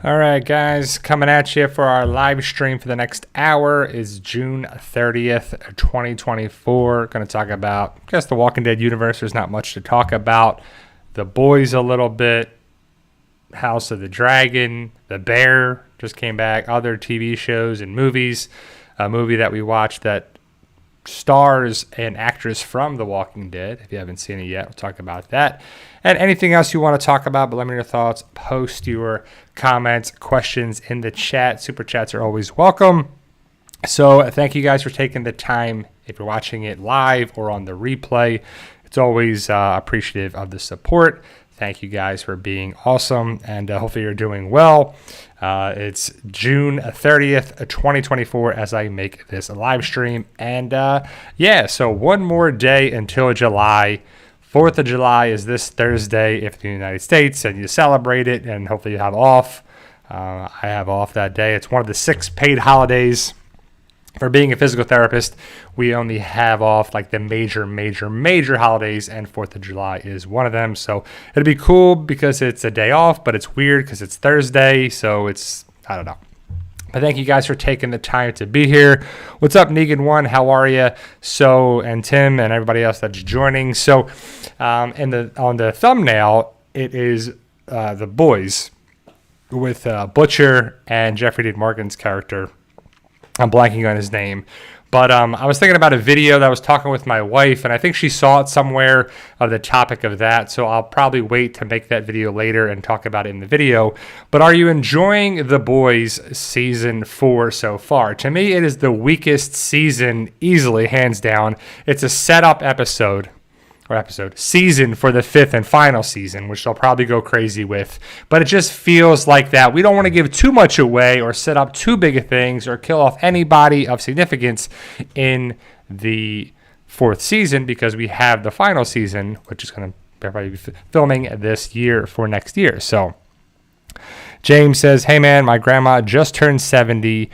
All right, guys, coming at you for our live stream for the next hour is June 30th, 2024. Going to talk about, I guess, the Walking Dead universe. There's not much to talk about. The Boys a little bit, House of the Dragon, The Bear just came back, other TV shows and movies. A movie that we watched that stars an actress from The Walking Dead. If you haven't seen it yet, we'll talk about that. And anything else you want to talk about, but let me know your thoughts. Post your comments, questions in the chat. Super chats are always welcome. So thank you guys for taking the time. If you're watching it live or on the replay, it's always appreciative of the support. Thank you guys for being awesome, and hopefully you're doing well. It's June 30th, 2024 as I make this live stream. And so one more day until July. 4th of July is this Thursday if in the United States, and you celebrate it, and hopefully you have off. I have off that day. It's one of the 6 paid holidays. For being a physical therapist, we only have off like the major holidays, and 4th of July is one of them. So it'd be cool because it's a day off, but it's weird because it's Thursday. So it's, I don't know. But thank you guys for taking the time to be here. What's up, Negan1? How are you? So, and Tim and everybody else that's joining. So on the thumbnail, it is The Boys with Butcher and Jeffrey Dean Morgan's character. I'm blanking on his name. But I was thinking about a video that I was talking with my wife, and I think she saw it somewhere of the topic of that. So I'll probably wait to make that video later and talk about it in the video. But are you enjoying The Boys season 4 so far? To me, it is the weakest season, easily, hands down. It's a setup season for the 5th and final season, which they'll probably go crazy with. But it just feels like that we don't want to give too much away or set up too big of things or kill off anybody of significance in the 4th season, because we have the final season, which is going to probably be filming this year for next year. So James says, hey man, my grandma just turned 70,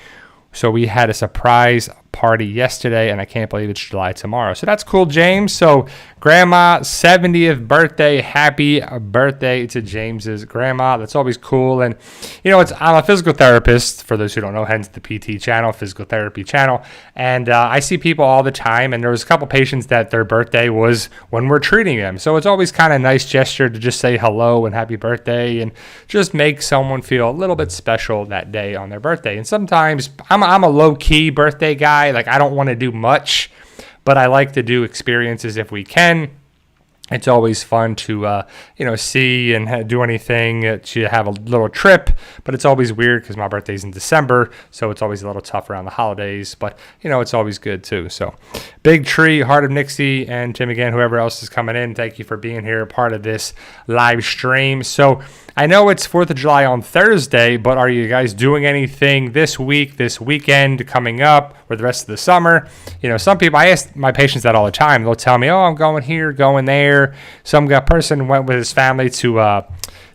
so we had a surprise party yesterday, and I can't believe it's July tomorrow. So that's cool, James. So grandma, 70th birthday. Happy birthday to James's grandma. That's always cool. And I'm a physical therapist, for those who don't know, hence the PT channel, physical therapy channel. And I see people all the time, and there was a couple patients that their birthday was when we're treating them. So it's always kind of a nice gesture to just say hello and happy birthday and just make someone feel a little bit special that day on their birthday. And sometimes I'm a low-key birthday guy. Like, I don't want to do much, but I like to do experiences if we can. It's always fun to, see and do anything to have a little trip, but it's always weird because my birthday's in December, so it's always a little tough around the holidays, but, it's always good too. So Big Tree, Heart of Nixie, and Tim again, whoever else is coming in, thank you for being here, part of this live stream. So I know it's 4th of July on Thursday, but are you guys doing anything this week, this weekend coming up, or the rest of the summer? Some people, I ask my patients that all the time. They'll tell me, oh, I'm going here, going there. Some person went with his family to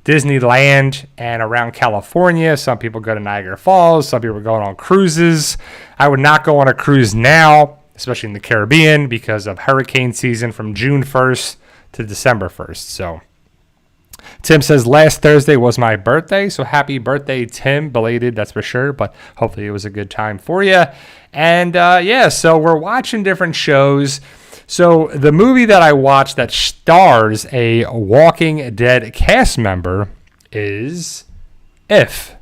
Disneyland and around California. Some people go to Niagara Falls. Some people are going on cruises. I would not go on a cruise now, especially in the Caribbean, because of hurricane season from June 1st to December 1st. So Tim says, last Thursday was my birthday, so happy birthday, Tim. Belated, that's for sure, but hopefully it was a good time for you. And so we're watching different shows. So the movie that I watched that stars a Walking Dead cast member is If.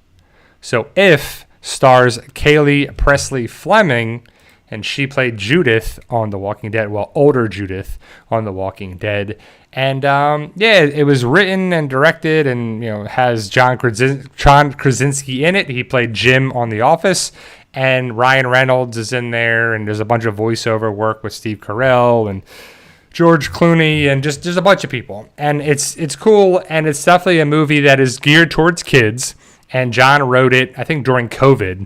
So If stars Kaylee Presley Fleming, and she played Judith on The Walking Dead, older Judith on The Walking Dead. And it was written and directed, and has John Krasinski in it. He played Jim on The Office, and Ryan Reynolds is in there, and there's a bunch of voiceover work with Steve Carell and George Clooney, and just there's a bunch of people. And it's cool, and it's definitely a movie that is geared towards kids. And John wrote it, I think, during COVID.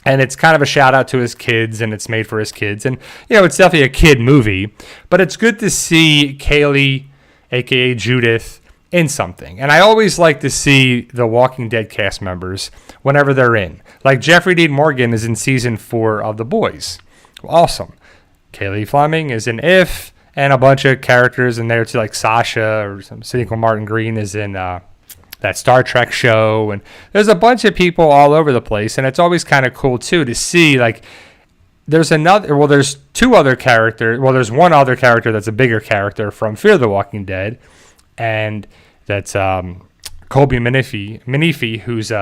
And it's kind of a shout out to his kids, and it's made for his kids. And, it's definitely a kid movie, but it's good to see Kaylee, aka Judith, in something. And I always like to see the Walking Dead cast members whenever they're in. Like Jeffrey Dean Morgan is in season 4 of The Boys. Awesome. Kaylee Fleming is in If, and a bunch of characters in there too, like Sasha, or Martin Green is in that Star Trek show, and there's a bunch of people all over the place, and it's always kind of cool too to see like there's two other characters. Well, there's one other character that's a bigger character from Fear the Walking Dead, and that's Colby Minifi, who's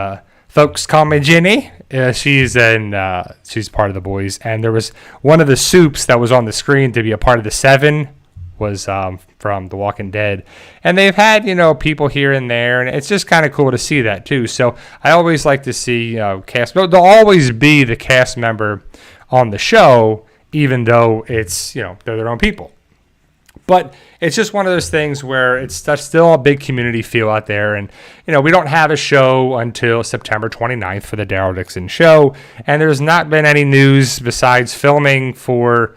folks call me Ginny. She's part of the boys, and there was one of the soups that was on the screen to be a part of the 7 was from The Walking Dead, and they've had people here and there, and it's just kind of cool to see that too. So I always like to see cast. There'll always be the cast member on the show, even though it's they're their own people. But it's just one of those things where it's still a big community feel out there. And, we don't have a show until September 29th for the Daryl Dixon show. And there's not been any news besides filming for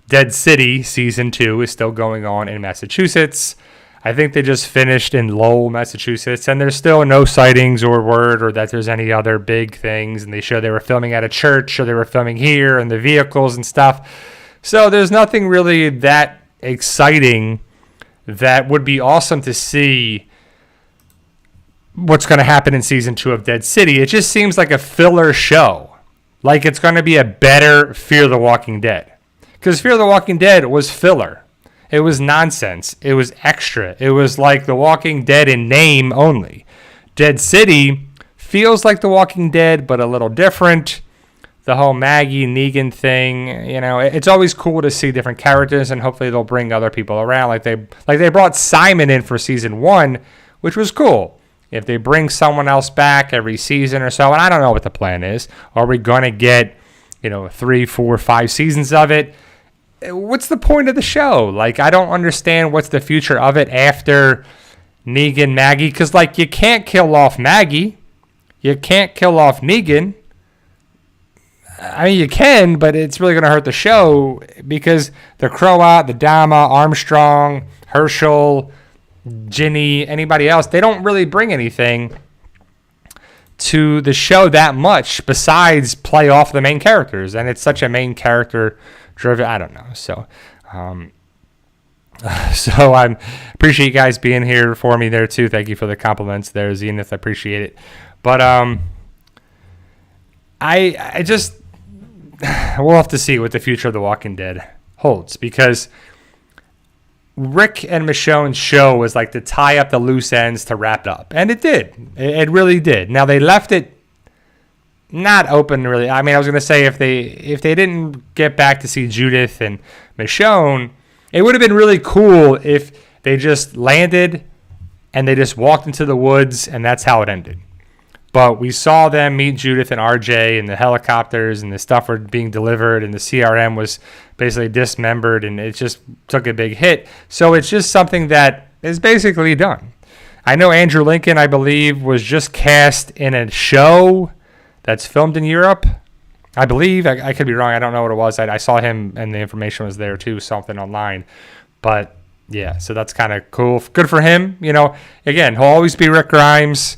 Dead City Season 2 is still going on in Massachusetts. I think they just finished in Lowell, Massachusetts. And there's still no sightings or word or that there's any other big things. And they show they were filming at a church or they were filming here and the vehicles and stuff. So there's nothing really that exciting that would be awesome to see what's going to happen in season 2 of Dead City. It just seems like a filler show, like it's going to be a better Fear the Walking Dead, because Fear the Walking Dead was filler. It was nonsense. It was extra. It was like The Walking Dead in name only. Dead City feels like The Walking Dead, but a little different. The whole Maggie Negan thing, it's always cool to see different characters, and hopefully they'll bring other people around. Like they brought Simon in for season 1, which was cool. If they bring someone else back every season or so, and I don't know what the plan is. Are we going to get, 3, 4, 5 seasons of it? What's the point of the show? Like, I don't understand what's the future of it after Negan, Maggie, because you can't kill off Maggie, you can't kill off Negan. I mean, you can, but it's really going to hurt the show because the Croat, the Dama, Armstrong, Herschel, Ginny, anybody else, they don't really bring anything to the show that much besides play off the main characters. And it's such a main character driven, I don't know. So, I appreciate you guys being here for me there too. Thank you for the compliments there, Zenith. I appreciate it. But, I just, we'll have to see what the future of The Walking Dead holds, because Rick and Michonne's show was like to tie up the loose ends to wrap up, and it did. It really did. Now they left it not open really. I mean, I was gonna say if they didn't get back to see Judith and Michonne, it would have been really cool if they just landed and they just walked into the woods and that's how it ended. But we saw them meet Judith and RJ, and the helicopters and the stuff were being delivered, and the CRM was basically dismembered, and it just took a big hit. So it's just something that is basically done. I know Andrew Lincoln, I believe, was just cast in a show that's filmed in Europe. I believe. I could be wrong. I don't know what it was. I saw him, and the information was there too, something online. But, yeah, so that's kind of cool. Good for him. Again, he'll always be Rick Grimes.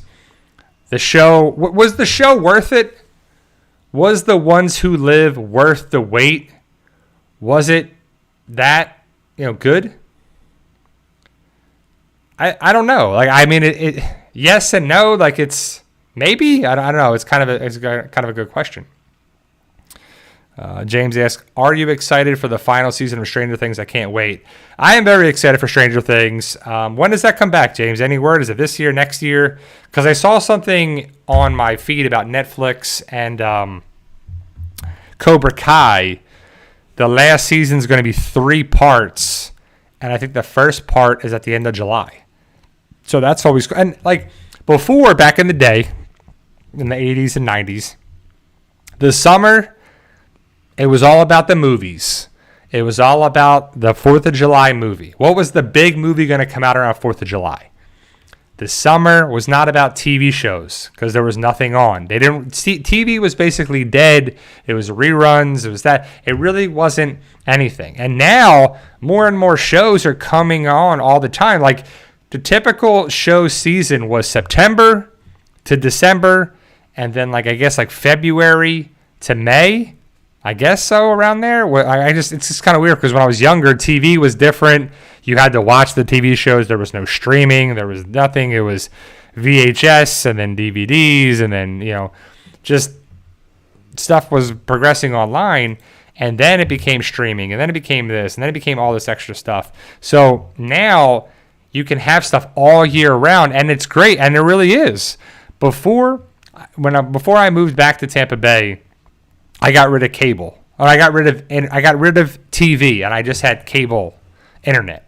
The show, was the show worth it? Was The Ones Who Live worth the wait? Was it that, good? I don't know. Like, I mean, it yes and no. Like, it's maybe. I don't know. It's kind of a good question. James asks, are you excited for the final season of Stranger Things? I can't wait. I am very excited for Stranger Things. When does that come back, James? Any word? Is it this year, next year? Because I saw something on my feed about Netflix and Cobra Kai. The last season is going to be 3 parts, and I think the first part is at the end of July. So that's always... And, like, before, back in the day, in the 80s and 90s, the summer... It was all about the movies. It was all about the 4th of July movie. What was the big movie going to come out around 4th of July? The summer was not about TV shows because there was nothing on. They didn't see, TV was basically dead. It was reruns. It was that. It really wasn't anything. And now more and more shows are coming on all the time. Like the typical show season was September to December, and then like I guess like February to May. I guess so, around there. It's just kind of weird because when I was younger, TV was different. You had to watch the TV shows. There was no streaming. There was nothing. It was VHS and then DVDs and then, just stuff was progressing online. And then it became streaming, and then it became this, and then it became all this extra stuff. So now you can have stuff all year round, and it's great, and it really is. Before I moved back to Tampa Bay, I got rid of cable. I got rid of TV, and I just had cable internet.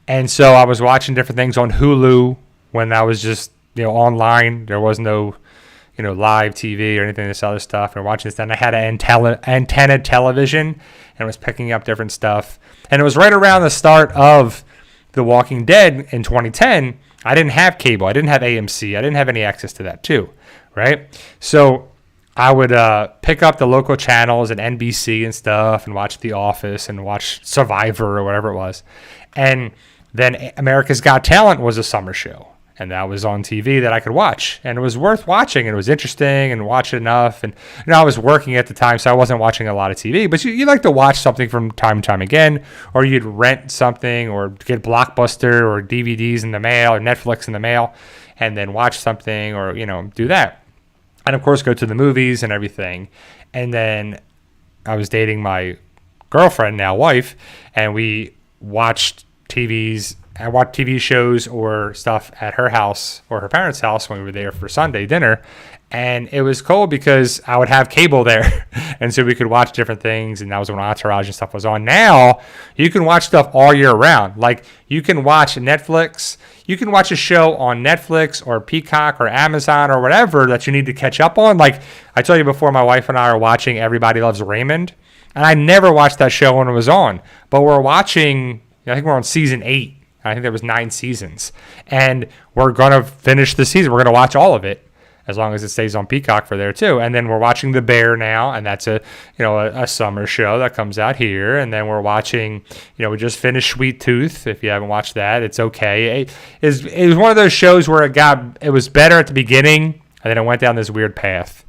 And so I was watching different things on Hulu when I was just online. There was no live TV or anything, this other stuff, and watching this. Then I had an antenna television, and was picking up different stuff. And it was right around the start of The Walking Dead in 2010. I didn't have cable. I didn't have AMC. I didn't have any access to that too, right? So I would pick up the local channels and NBC and stuff and watch The Office and watch Survivor or whatever it was. And then America's Got Talent was a summer show. And that was on TV that I could watch. And it was worth watching. And it was interesting and watch it enough. And I was working at the time, so I wasn't watching a lot of TV. But you like to watch something from time to time again. Or you'd rent something or get Blockbuster or DVDs in the mail or Netflix in the mail. And then watch something or, do that. And, of course, go to the movies and everything. And then I was dating my girlfriend, now wife. And we watched I watched TV shows or stuff at her house or her parents' house when we were there for Sunday dinner. And it was cool because I would have cable there. And so we could watch different things. And that was when Entourage and stuff was on. Now, you can watch stuff all year round. Like, you can watch Netflix. You can watch a show on Netflix or Peacock or Amazon or whatever that you need to catch up on. Like, I told you before, my wife and I are watching Everybody Loves Raymond. And I never watched that show when it was on. But we're watching, I think we're on season 8. I think there was 9 seasons, and we're going to finish the season. We're going to watch all of it as long as it stays on Peacock for there too. And then we're watching The Bear now, and that's a summer show that comes out here. And then we're watching, we just finished Sweet Tooth. If you haven't watched that, it's okay. It was one of those shows where it was better at the beginning, and then it went down this weird path.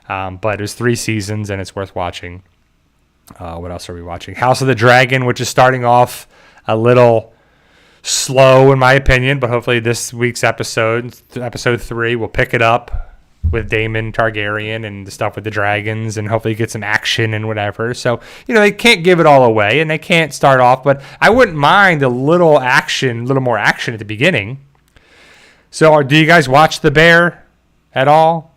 But it was 3 seasons, and it's worth watching. What else are we watching? House of the Dragon, which is starting off a little slow in my opinion, but hopefully this week's episode 3, will pick it up with Daemon Targaryen and the stuff with the dragons, and hopefully get some action and whatever. So, they can't give it all away, and they can't start off, but I wouldn't mind a little more action at the beginning. So do you guys watch The Bear at all?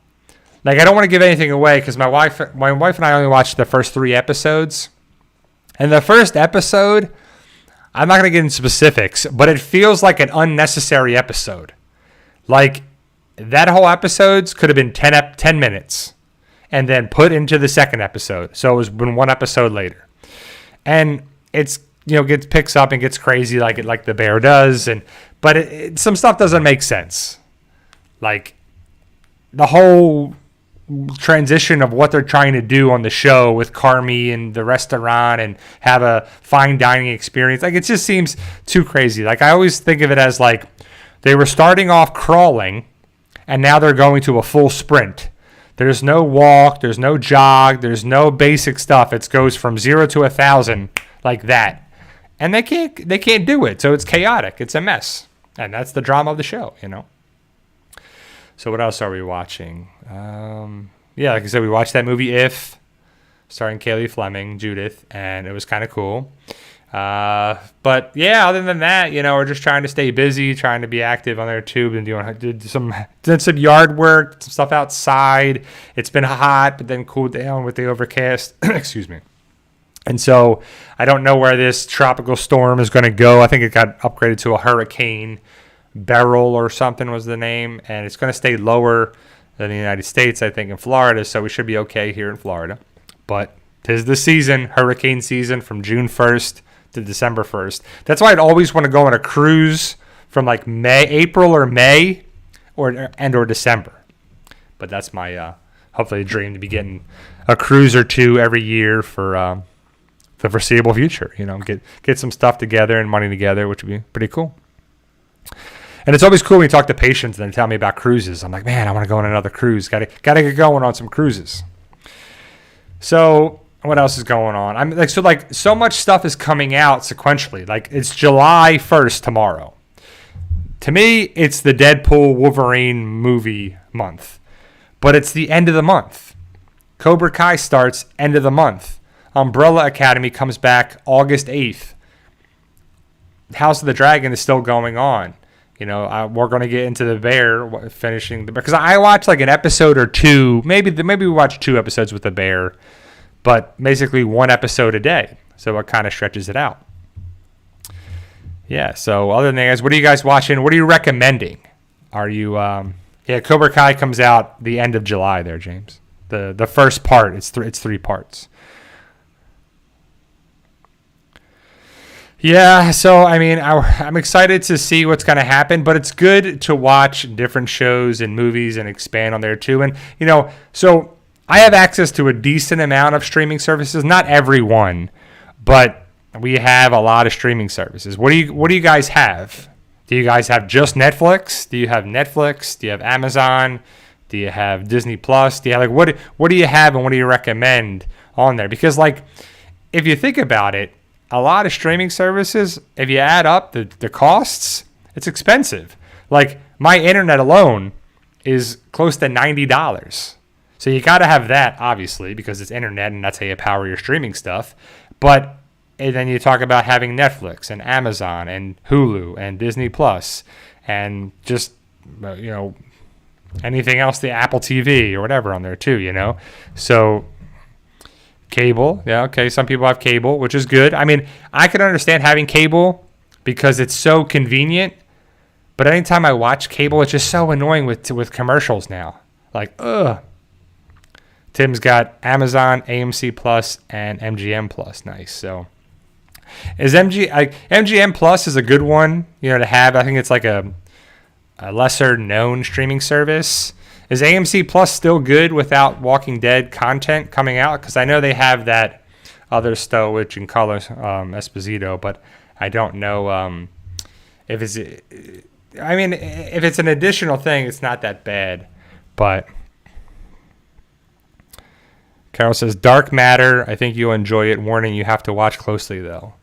Like, I don't want to give anything away because my wife and I only watched the first 3 episodes. And the first episode, I'm not going to get into specifics, but it feels like an unnecessary episode. Like, that whole episode could have been 10 minutes and then put into the second episode. So it was been 1 episode later. And it's, picks up and gets crazy like The Bear does. But some stuff doesn't make sense. Like, the whole transition of what they're trying to do on the show with Carmi and the restaurant and have a fine dining experience. Like, it just seems too crazy. Like, I always think of it as like they were starting off crawling and now they're going to a full sprint. There's no walk, there's no jog, there's no basic stuff. It goes from 0 to 1,000 like that. And they can't do it. So it's chaotic. It's a mess. And that's the drama of the show, So what else are we watching? Like I said, we watched that movie If, starring Kaylee Fleming, Judith, and it was kind of cool. But yeah, other than that, we're just trying to stay busy, trying to be active on their tube, and did some yard work, some stuff outside. It's been hot, but then cooled down with the overcast. Excuse me. And so I don't know where this tropical storm is going to go. I think it got upgraded to a hurricane. Daryl or something was the name, and it's going to stay lower than the United States, I think, in Florida, so we should be okay here in Florida. But 'tis the season, hurricane season, from June 1st to December 1st. That's why I'd always want to go on a cruise from like April or May or December. But that's my hopefully dream, to be getting a cruise or 2 every year for the foreseeable future. Get some stuff together and money together, which would be pretty cool. And it's always cool when you talk to patients and they tell me about cruises. I'm like, man, I want to go on another cruise. Got to get going on some cruises. So what else is going on? I'm like, so much stuff is coming out sequentially. Like, it's July 1st tomorrow. To me, it's the Deadpool Wolverine movie month, but it's the end of the month. Cobra Kai starts end of the month. Umbrella Academy comes back August 8th. House of the Dragon is still going on. You know, we're going to get into the Bear, finishing the Bear, because I watched like an episode or two. Maybe we watched 2 episodes with the Bear, but basically 1 episode a day. So it kind of stretches it out. Yeah. So other than that, what are you guys watching? What are you recommending? Are you? Cobra Kai comes out the end of July. There, James. The first part. It's 3 parts. Yeah, so I mean, I'm excited to see what's going to happen, but it's good to watch different shows and movies and expand on there too. And you know, so I have access to a decent amount of streaming services, not every one, but we have a lot of streaming services. What do you guys have? Do you guys have just Netflix? Do you have Netflix? Do you have Amazon? Do you have Disney Plus? Do you have like what do you have and what do you recommend on there? Because like, if you think about it, a lot of streaming services, if you add up the costs, it's expensive. Like, my internet alone is close to $90. So you got to have that, obviously, because it's internet and that's how you power your streaming stuff. But and then you talk about having Netflix and Amazon and Hulu and Disney Plus and just, you know, anything else, the Apple TV or whatever on there too, you know. So cable, yeah, okay. Some people have cable, which is good. I mean, I can understand having cable because it's so convenient. But anytime I watch cable, it's just so annoying with commercials now. Like, ugh. Tim's got Amazon, AMC Plus, and MGM Plus. Nice. So, MGM Plus is a good one, you know, to have. I think it's like a lesser known streaming service. Is AMC Plus still good without Walking Dead content coming out? Because I know they have that other Stowage and Color Esposito, but I don't know if it's. I mean, if it's an additional thing, it's not that bad. But Carol says Dark Matter. I think you'll enjoy it. Warning: you have to watch closely though.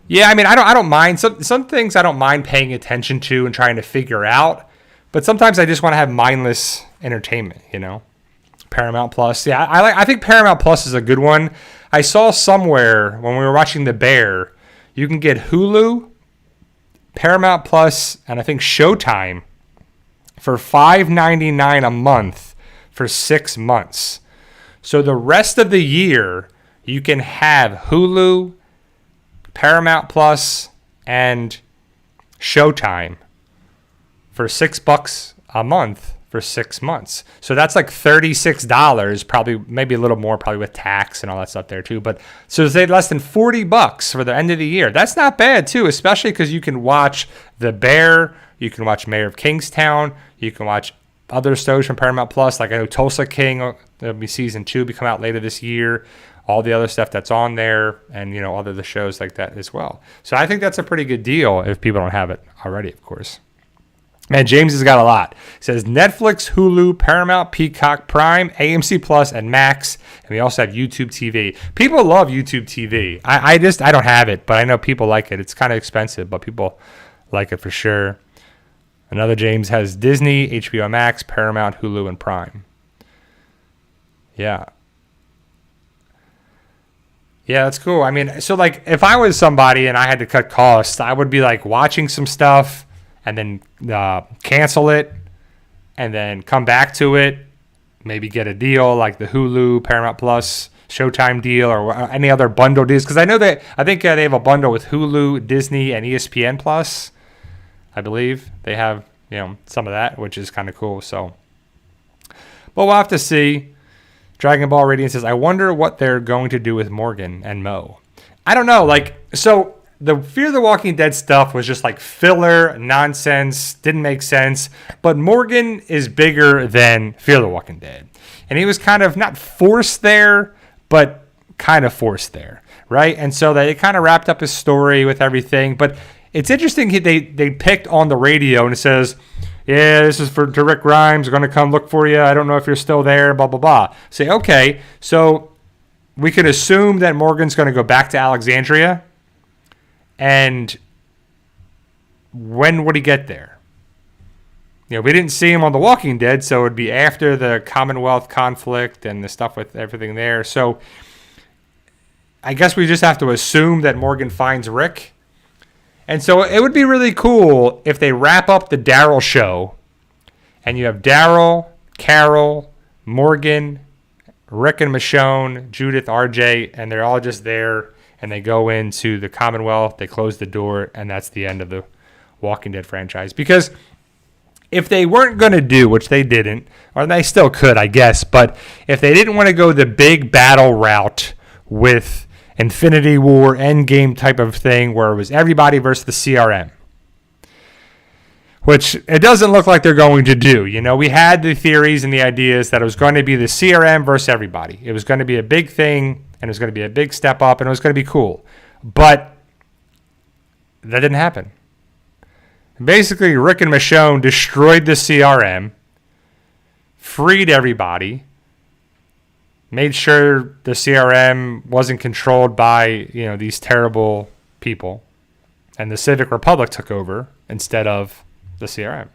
Yeah, I mean, I don't mind some things. I don't mind paying attention to and trying to figure out. But sometimes I just want to have mindless entertainment, you know. Paramount Plus, yeah, I think Paramount Plus is a good one. I saw somewhere when we were watching The Bear, you can get Hulu, Paramount Plus, and I think Showtime for $5.99 a month for 6 months. So the rest of the year, you can have Hulu, Paramount Plus, and Showtime for $6 a month for 6 months. So that's like $36, probably, maybe a little more, probably with tax and all that stuff there too. But so say less than $40 for the end of the year. That's not bad too, especially because you can watch The Bear, you can watch Mayor of Kingstown, you can watch other shows from Paramount Plus. Like I know Tulsa King, there'll be season 2 be come out later this year. All the other stuff that's on there, and you know, other the shows like that as well. So I think that's a pretty good deal if people don't have it already, of course. Man, James has got a lot. He says Netflix, Hulu, Paramount, Peacock, Prime, AMC Plus, and Max. And we also have YouTube TV. People love YouTube TV. I don't have it, but I know people like it. It's kind of expensive, but people like it for sure. Another James has Disney, HBO Max, Paramount, Hulu, and Prime. Yeah. Yeah, that's cool. I mean, so like if I was somebody and I had to cut costs, I would be like watching some stuff and then cancel it and then come back to it, maybe get a deal like the Hulu, Paramount Plus, Showtime deal or any other bundle deals. Because I think they have a bundle with Hulu, Disney, and ESPN Plus. I believe they have, you know, some of that, which is kind of cool. So, but we'll have to see. Dragon Ball Radiant says, I wonder what they're going to do with Morgan and Mo. I don't know. Like, so the Fear the Walking Dead stuff was just like filler, nonsense, didn't make sense. But Morgan is bigger than Fear the Walking Dead. And he was kind of not forced there, but kind of forced there, right? And so they kind of wrapped up his story with everything. But it's interesting they picked on the radio and it says, yeah, this is for Rick Grimes. We're going to come look for you. I don't know if you're still there, blah, blah, blah. Say, okay, so we can assume that Morgan's going to go back to Alexandria. And when would he get there? You know, we didn't see him on The Walking Dead, so it would be after the Commonwealth conflict and the stuff with everything there. So I guess we just have to assume that Morgan finds Rick. And so it would be really cool if they wrap up the Daryl show and you have Daryl, Carol, Morgan, Rick and Michonne, Judith, RJ, and they're all just there, and they go into the Commonwealth, they close the door, and that's the end of the Walking Dead franchise. Because if they weren't going to do, which they didn't, or they still could, I guess, but if they didn't want to go the big battle route with Infinity War, Endgame type of thing, where it was everybody versus the CRM, which it doesn't look like they're going to do. You know, we had the theories and the ideas that it was going to be the CRM versus everybody. It was going to be a big thing, and it was going to be a big step up, and it was going to be cool. But that didn't happen. Basically, Rick and Michonne destroyed the CRM, freed everybody, made sure the CRM wasn't controlled by, you know, these terrible people, and the Civic Republic took over instead of the CRM.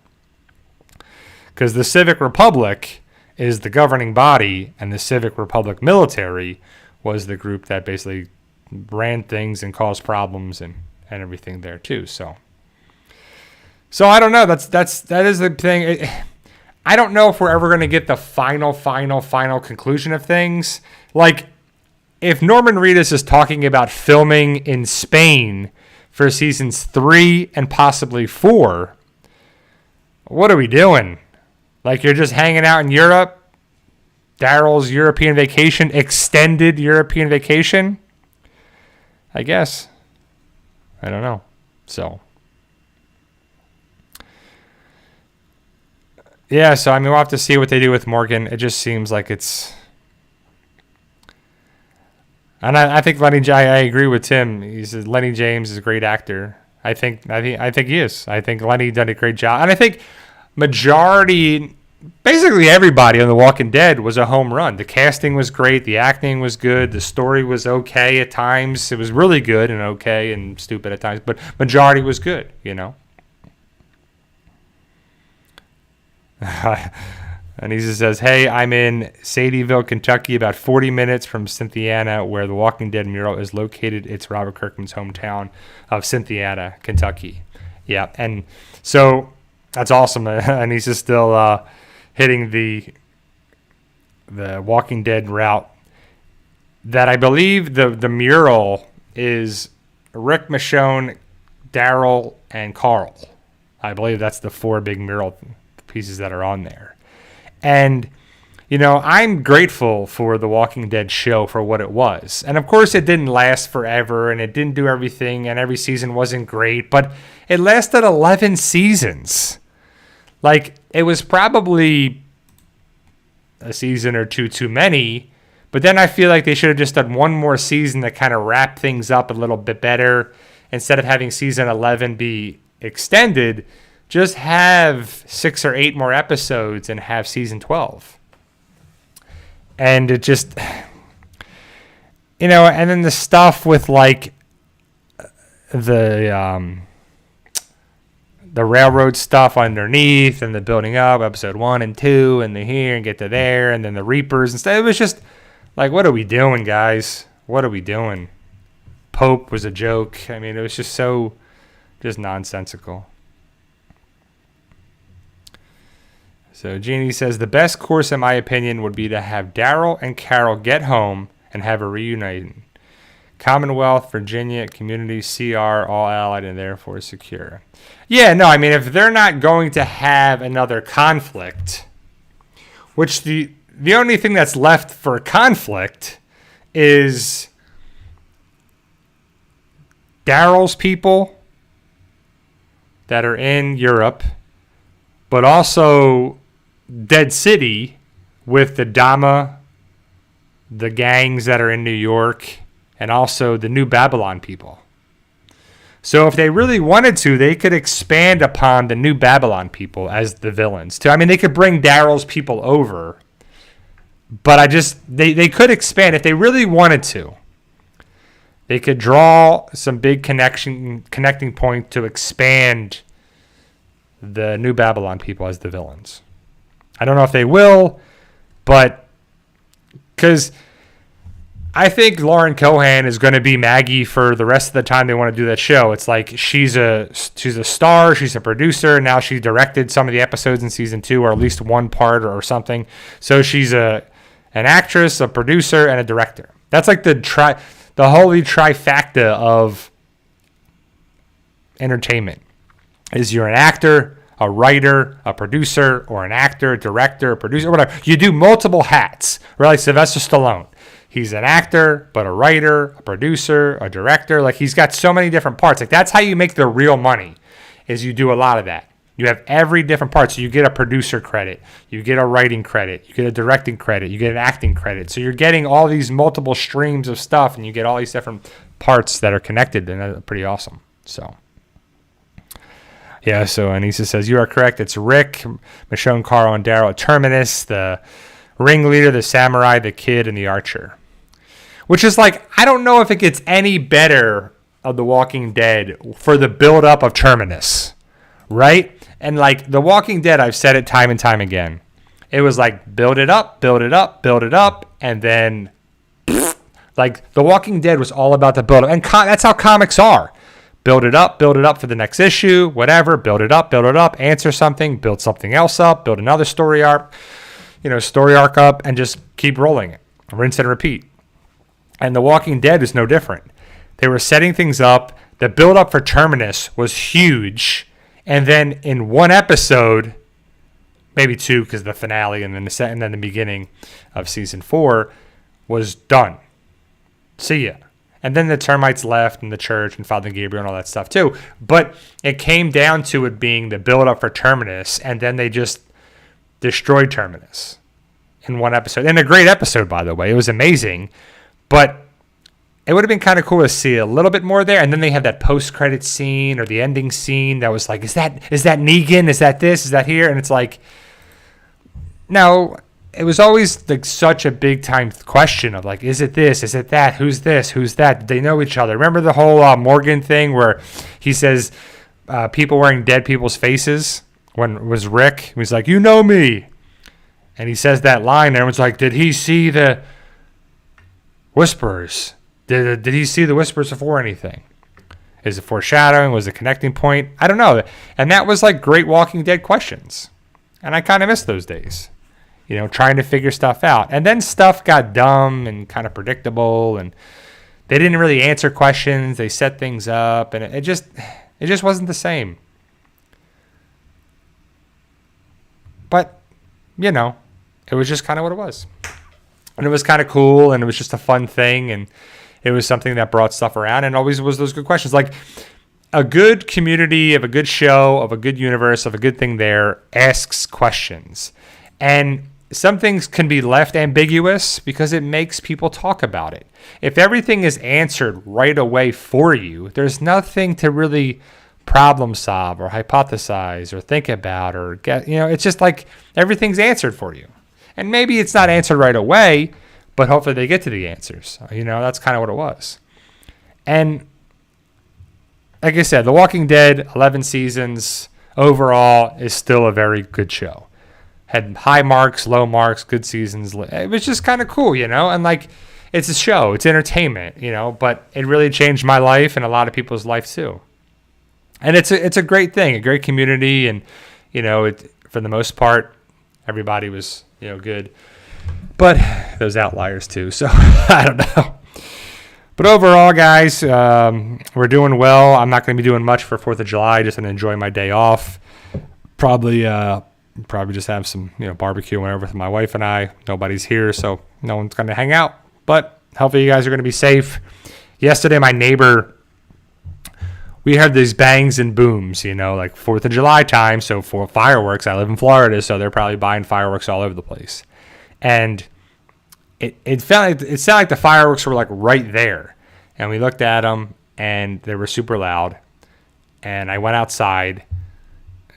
Because the Civic Republic is the governing body, and the Civic Republic military was the group that basically ran things and caused problems and everything there too. So I don't know. That is the thing. I don't know if we're ever going to get the final conclusion of things. Like, if Norman Reedus is talking about filming in Spain for seasons 3 and possibly 4, what are we doing? Like, you're just hanging out in Europe? Daryl's European vacation, extended European vacation? I guess. I don't know. So, yeah, so I mean, we'll have to see what they do with Morgan. It just seems like it's... And I think I agree with Tim. He says Lenny James is a great actor. I think he is. I think Lenny done a great job. And I think basically everybody on The Walking Dead was a home run. The casting was great. The acting was good. The story was okay at times. It was really good and okay and stupid at times. But majority was good, you know. And he just says, hey, I'm in Sadieville, Kentucky, about 40 minutes from Cynthiana, where the Walking Dead mural is located. It's Robert Kirkman's hometown of Cynthiana, Kentucky. Yeah, and so that's awesome. And he's just still hitting the Walking Dead route. That I believe the mural is Rick, Michonne, Daryl, and Carl. I believe that's the 4 big mural pieces that are on there. And, you know, I'm grateful for the Walking Dead show for what it was. And, of course, it didn't last forever, and it didn't do everything, and every season wasn't great. But it lasted 11 seasons. Like, it was probably a season or two too many. But then I feel like they should have just done one more season that kind of wrapped things up a little bit better. Instead of having season 11 be extended, just have 6 or 8 more episodes and have season 12. And it just, you know, and then the stuff with like the railroad stuff underneath and the building up, episode 1 and 2, and the here and get to there, and then the Reapers and stuff. It was just like, what are we doing, guys? What are we doing? Pope was a joke. I mean, it was just so just nonsensical. So Jeannie says, the best course, in my opinion, would be to have Daryl and Carol get home and have a reuniting. Commonwealth, Virginia, community, CR, all allied and therefore secure. Yeah, no, I mean, if they're not going to have another conflict, which the only thing that's left for conflict is Daryl's people that are in Europe, but also Dead City with the Dama, the gangs that are in New York, and also the New Babylon people. So if they really wanted to, they could expand upon the New Babylon people as the villains too. I mean, they could bring Daryl's people over But they could expand if they really wanted to. They could draw some big connecting point to expand the New Babylon people as the villains. I don't know if they will, but because I think Lauren Cohan is going to be Maggie for the rest of the time they want to do that show. It's like she's a star, she's a producer. Now she directed some of the episodes in season 2, or at least one part or something. So she's an actress, a producer, and a director. That's like the holy trifecta of entertainment. Is you're an actor, a writer, a producer, or an actor, a director, a producer, whatever. You do multiple hats. Right? Like Sylvester Stallone. He's an actor, but a writer, a producer, a director. Like he's got so many different parts. Like that's how you make the real money, is you do a lot of that. You have every different part. So you get a producer credit, you get a writing credit, you get a directing credit, you get an acting credit. So you're getting all these multiple streams of stuff, and you get all these different parts that are connected, and that's pretty awesome. So yeah, so Anissa says, you are correct. It's Rick, Michonne, Carl, and Daryl at Terminus, the ringleader, the samurai, the kid, and the archer. Which is like, I don't know if it gets any better of The Walking Dead for the build-up of Terminus, right? And like The Walking Dead, I've said it time and time again. It was like, build it up, build it up, build it up, and then, like, The Walking Dead was all about the build-up. And that's how comics are. Build it up for the next issue, whatever. Build it up, answer something, build something else up, build another story arc up, and just keep rolling it. Rinse and repeat. And The Walking Dead is no different. They were setting things up. The build up for Terminus was huge. And then in one episode, maybe 2, because the finale and then the beginning of season 4 was done. See ya. And then the termites left, and the church, and Father Gabriel, and all that stuff too. But it came down to it being the build-up for Terminus, and then they just destroyed Terminus in one episode. And a great episode, by the way. It was amazing. But it would have been kind of cool to see a little bit more there. And then they had that post-credit scene or the ending scene that was like, is that Negan? Is that this? Is that here? And it's like, no. It was always like such a big time question of like, is it this? Is it that? Who's this? Who's that? Did they know each other? Remember the whole Morgan thing where he says people wearing dead people's faces when it was Rick? He was like, you know me. And he says that line. And everyone's like, did he see the Whisperers? Did he see the Whisperers before anything? Is it foreshadowing? Was it a connecting point? I don't know. And that was like great Walking Dead questions. And I kind of miss those days. Trying to figure stuff out. And then stuff got dumb and kind of predictable, and they didn't really answer questions. They set things up, and it just wasn't the same. But, it was just kind of what it was. And it was kind of cool, and it was just a fun thing, and it was something that brought stuff around, and always was those good questions. Like, a good community of a good show, of a good universe, of a good thing there asks questions. And some things can be left ambiguous because it makes people talk about it. If everything is answered right away for you, there's nothing to really problem solve or hypothesize or think about or get, it's just like everything's answered for you. And maybe it's not answered right away, but hopefully they get to the answers. That's kind of what it was. And like I said, The Walking Dead, 11 seasons overall, is still a very good show. Had high marks, low marks, good seasons. It was just kind of cool, and like, it's a show, it's entertainment, but it really changed my life and a lot of people's life too. And it's a great thing, a great community, and for the most part, everybody was good, but those outliers too. So I don't know. But overall, guys, we're doing well. I'm not going to be doing much for 4th of July. Just going to enjoy my day off. Probably just have some barbecue whenever with my wife and I. Nobody's here, so no one's going to hang out. But hopefully you guys are going to be safe. Yesterday, my neighbor, we heard these bangs and booms, like 4th of July time. So for fireworks, I live in Florida, so they're probably buying fireworks all over the place. And it sounded like the fireworks were like right there. And we looked at them, and they were super loud. And I went outside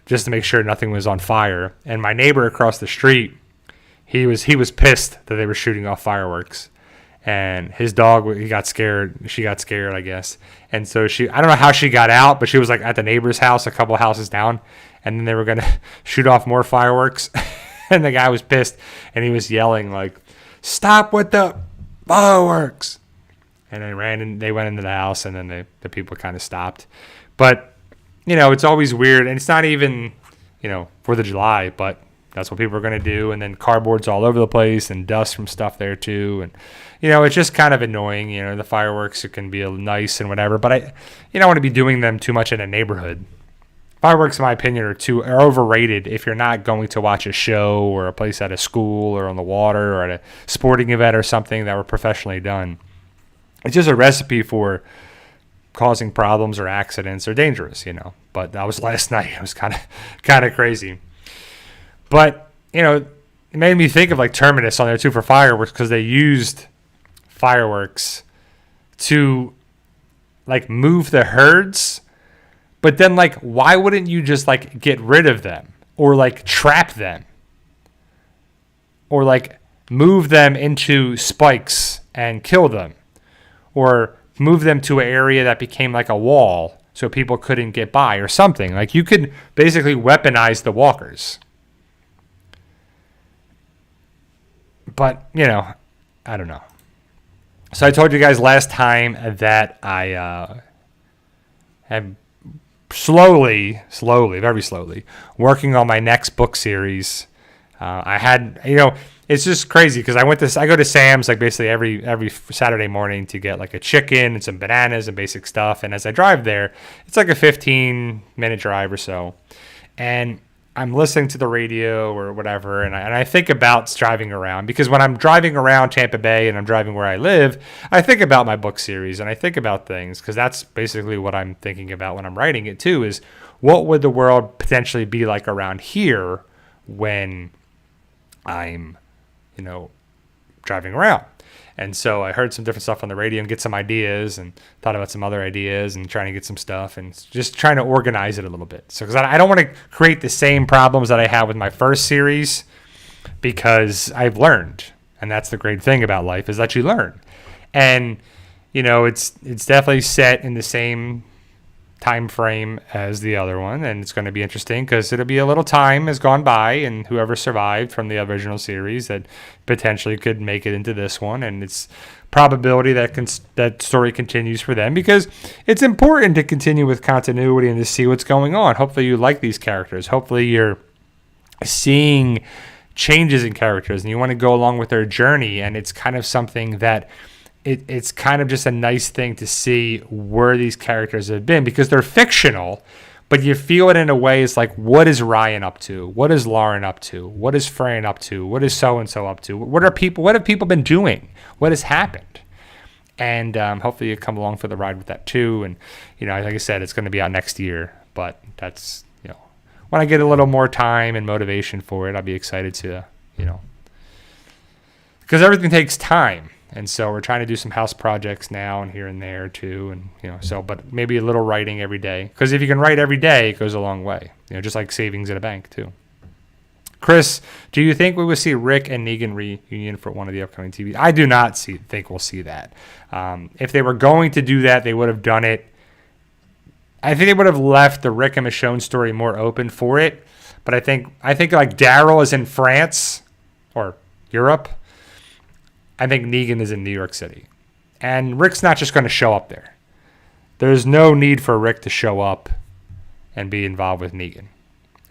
just to make sure nothing was on fire. And my neighbor across the street, he was pissed that they were shooting off fireworks. And his dog, he got scared. She got scared, I guess. And so I don't know how she got out, but she was like at the neighbor's house, a couple houses down. And then they were going to shoot off more fireworks. And the guy was pissed. And he was yelling like, "Stop with the fireworks." And they went into the house, and then the people kind of stopped. But, it's always weird. And it's not even, 4th of July, but that's what people are going to do. And then cardboard's all over the place and dust from stuff there too. And, it's just kind of annoying. The fireworks, it can be nice and whatever. But you don't want to be doing them too much in a neighborhood. Fireworks, in my opinion, are overrated if you're not going to watch a show or a place at a school or on the water or at a sporting event or something that were professionally done. It's just a recipe for causing problems or accidents or dangerous, But that was last night. It was kind of crazy. But, it made me think of like Terminus on there too for fireworks, because they used fireworks to like move the herds. But then like, why wouldn't you just like get rid of them or like trap them or like move them into spikes and kill them or move them to an area that became like a wall so people couldn't get by or something? Like you could basically weaponize the walkers. But, I don't know. So I told you guys last time that I am slowly, very slowly, working on my next book series. I had, it's just crazy because I go to Sam's like basically every Saturday morning to get like a chicken and some bananas and basic stuff. And as I drive there, it's like a 15-minute drive or so. And I'm listening to the radio or whatever, and I think about driving around, because when I'm driving around Tampa Bay and I'm driving where I live, I think about my book series and I think about things, because that's basically what I'm thinking about when I'm writing it too, is what would the world potentially be like around here when I'm, driving around. And so I heard some different stuff on the radio and get some ideas and thought about some other ideas and trying to get some stuff and just trying to organize it a little bit. So, because I don't want to create the same problems that I had with my first series, because I've learned. And that's the great thing about life, is that you learn. And, it's definitely set in the same time frame as the other one, and it's going to be interesting because it'll be a little time has gone by, and whoever survived from the original series that potentially could make it into this one, and it's probability that story continues for them, because it's important to continue with continuity and to see what's going on. Hopefully you like these characters. Hopefully you're seeing changes in characters and you want to go along with their journey, and it's kind of something that it's kind of just a nice thing to see where these characters have been, because they're fictional, but you feel it in a way. It's like, what is Ryan up to? What is Lauren up to? What is Fran up to? What is so-and-so up to? What have people been doing? What has happened? And hopefully you come along for the ride with that too. And, like I said, it's going to be out next year, but that's, when I get a little more time and motivation for it, I'll be excited to, because everything takes time. And so we're trying to do some house projects now and here and there too. And, but maybe a little writing every day. Because if you can write every day, it goes a long way. Just like savings in a bank too. Chris, do you think we will see Rick and Negan reunion for one of the upcoming TV? I do not think we'll see that. If they were going to do that, they would have done it. I think they would have left the Rick and Michonne story more open for it. But I think like Daryl is in France or Europe. I think Negan is in New York City. And Rick's not just going to show up there. There's no need for Rick to show up and be involved with Negan.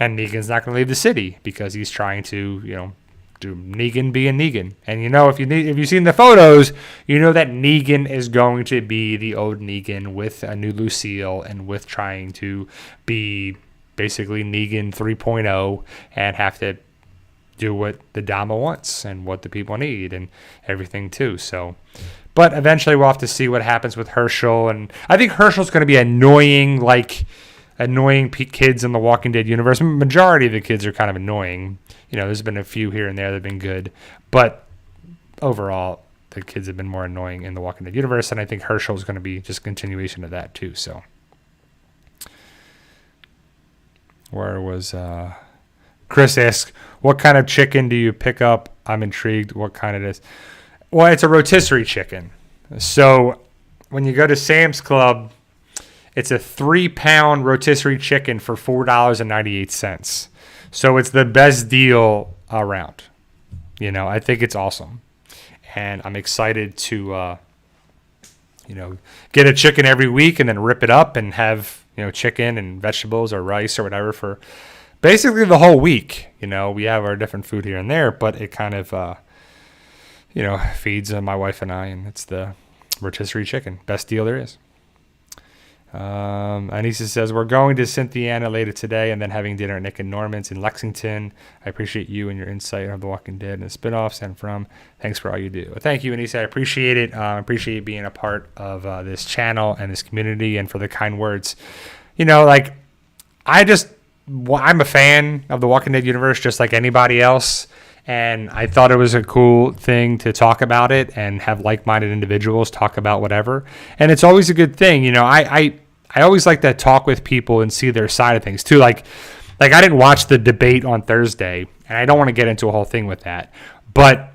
And Negan's not going to leave the city because he's trying to, do Negan being Negan. And if you've seen the photos, you know that Negan is going to be the old Negan with a new Lucille and with trying to be basically Negan 3.0 and have to do what the Dama wants and what the people need and everything too. So, but eventually we'll have to see what happens with Herschel. And I think Herschel's going to be annoying kids in the Walking Dead universe. Majority of the kids are kind of annoying. There's been a few here and there that have been good, but overall the kids have been more annoying in the Walking Dead universe. And I think Herschel is going to be just a continuation of that too. So where was, Chris asks, what kind of chicken do you pick up I'm intrigued what kind it is. Well, it's a rotisserie chicken. So when you go to Sam's Club, it's a 3-pound rotisserie chicken for $4.98. So it's the best deal around. I think it's awesome. And I'm excited to, get a chicken every week and then rip it up and have, chicken and vegetables or rice or whatever for basically the whole week. We have our different food here and there, but it kind of, feeds my wife and I, and it's the rotisserie chicken. Best deal there is. Anissa says, we're going to Cynthiana later today and then having dinner at Nick and Norman's in Lexington. I appreciate you and your insight on The Walking Dead and the spinoffs and from. Thanks for all you do. Well, thank you, Anissa. I appreciate it. I appreciate you being a part of this channel and this community and for the kind words. I'm a fan of The Walking Dead universe just like anybody else. And I thought it was a cool thing to talk about it and have like-minded individuals talk about whatever. And it's always a good thing. I always like to talk with people and see their side of things too. Like I didn't watch the debate on Thursday, and I don't want to get into a whole thing with that. But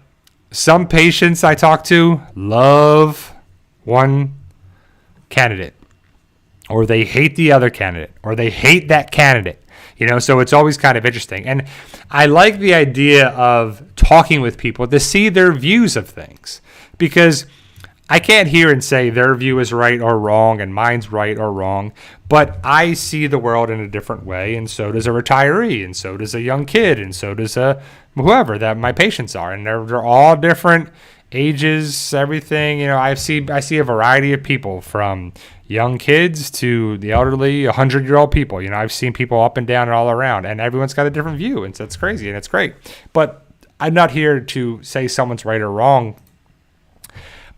some patients I talk to love one candidate, or they hate the other candidate, or they hate that candidate. So it's always kind of interesting. And I like the idea of talking with people to see their views of things, because I can't hear and say their view is right or wrong and mine's right or wrong, but I see the world in a different way, and so does a retiree, and so does a young kid, and so does whoever that my patients are, and they're all different ages, everything. I see a variety of people from young kids to the elderly, 100-year-old people. I've seen people up and down and all around, and everyone's got a different view, and so it's crazy, and it's great. But I'm not here to say someone's right or wrong,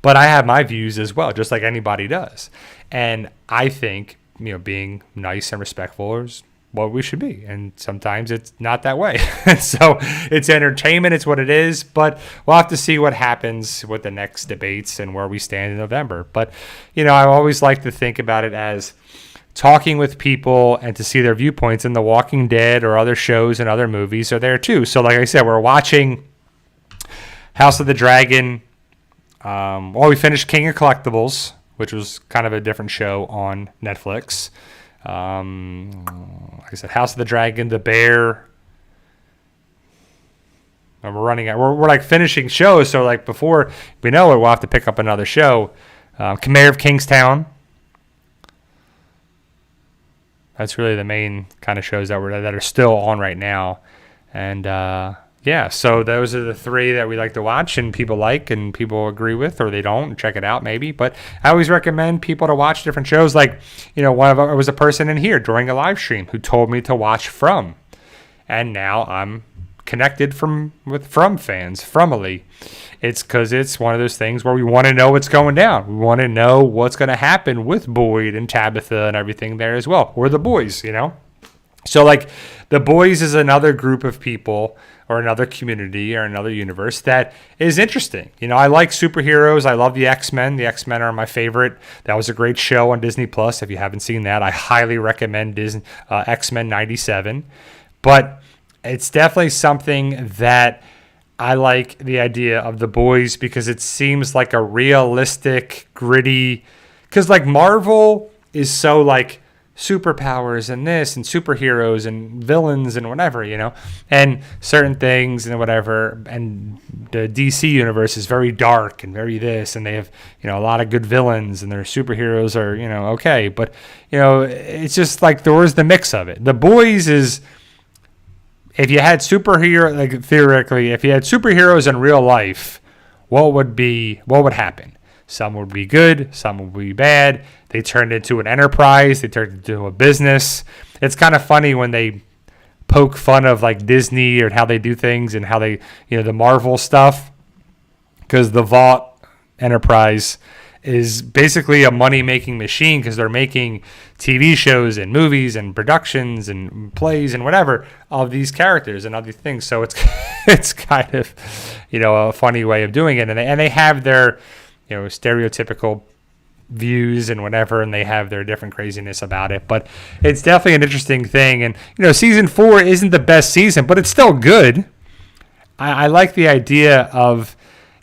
but I have my views as well, just like anybody does. And I think, being nice and respectful is what we should be. And sometimes it's not that way. So it's entertainment. It's what it is. But we'll have to see what happens with the next debates and where we stand in November. But, I always like to think about it as talking with people and to see their viewpoints. And The Walking Dead or other shows and other movies are there too. So like I said, we're watching House of the Dragon. We finished King of Collectibles, which was kind of a different show on Netflix. Like I said, House of the Dragon, The Bear. And we're running out. We're like finishing shows, so like before we know it, we'll have to pick up another show. Mayor of Kingstown. That's really the main kind of shows that are still on right now, and so those are the three that we like to watch and people like and people agree with, or they don't. Check it out maybe. But I always recommend people to watch different shows. Like, one of them was a person in here during a live stream who told me to watch From. And now I'm connected with From fans, Fromily. It's because it's one of those things where we want to know what's going down. We want to know what's going to happen with Boyd and Tabitha and everything there as well. Or the boys, So like the boys is another group of people or another community or another universe that is interesting. I like superheroes. I love the X-Men. The X-Men are my favorite. That was a great show on Disney Plus. If you haven't seen that, I highly recommend X-Men 97. But it's definitely something that I like the idea of the boys, because it seems like a realistic, gritty, because like Marvel is so like superpowers and this and superheroes and villains and whatever, and certain things and whatever. And the DC universe is very dark and very this, and they have, a lot of good villains, and their superheroes are, okay. But, it's just like there was the mix of it. The boys is, if you had theoretically, if you had superheroes in real life, what would happen? Some would be good, some would be bad. They turned into an enterprise. They turned into a business. It's kind of funny when they poke fun of like Disney or how they do things and how they, the Marvel stuff, because the Vault Enterprise is basically a money-making machine, because they're making TV shows and movies and productions and plays and whatever of these characters and other things. So it's kind of, a funny way of doing it. And they have their, stereotypical views and whatever, and they have their different craziness about it. But it's definitely an interesting thing. And, season 4 isn't the best season, but it's still good. I like the idea of,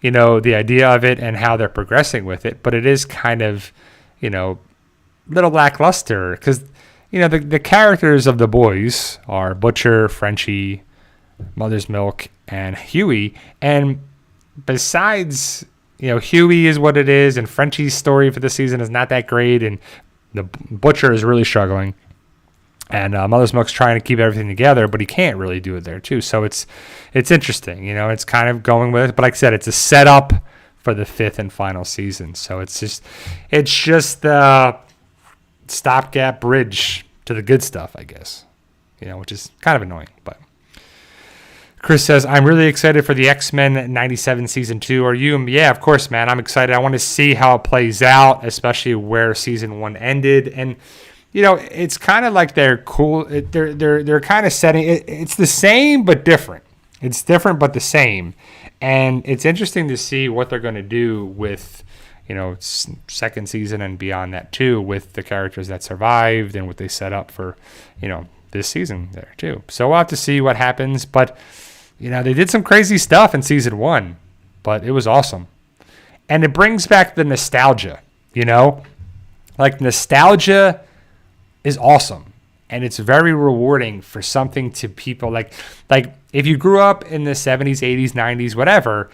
it and how they're progressing with it, but it is kind of, little lackluster because, the characters of the boys are Butcher, Frenchie, Mother's Milk, and Huey. And besides, Huey is what it is, and Frenchie's story for the season is not that great, and the Butcher is really struggling. And Mother's Milk's trying to keep everything together, but he can't really do it there too. So it's interesting, it's kind of going with it. But like I said, it's a setup for the 5th and final season. So it's just the stopgap bridge to the good stuff, I guess, which is kind of annoying. But Chris says, I'm really excited for the X-Men 97 season 2. Are you? Yeah, of course, man. I'm excited. I want to see how it plays out, especially where season 1 ended. And it's kind of like they're cool. They're kind of setting it. It's the same but different. It's different but the same, and it's interesting to see what they're going to do with, second season and beyond that too, with the characters that survived and what they set up for, this season there too. So we'll have to see what happens. But they did some crazy stuff in season 1, but it was awesome, and it brings back the nostalgia. Like nostalgia is awesome, and it's very rewarding for something to people like if you grew up in the 70s, 80s, 90s, whatever,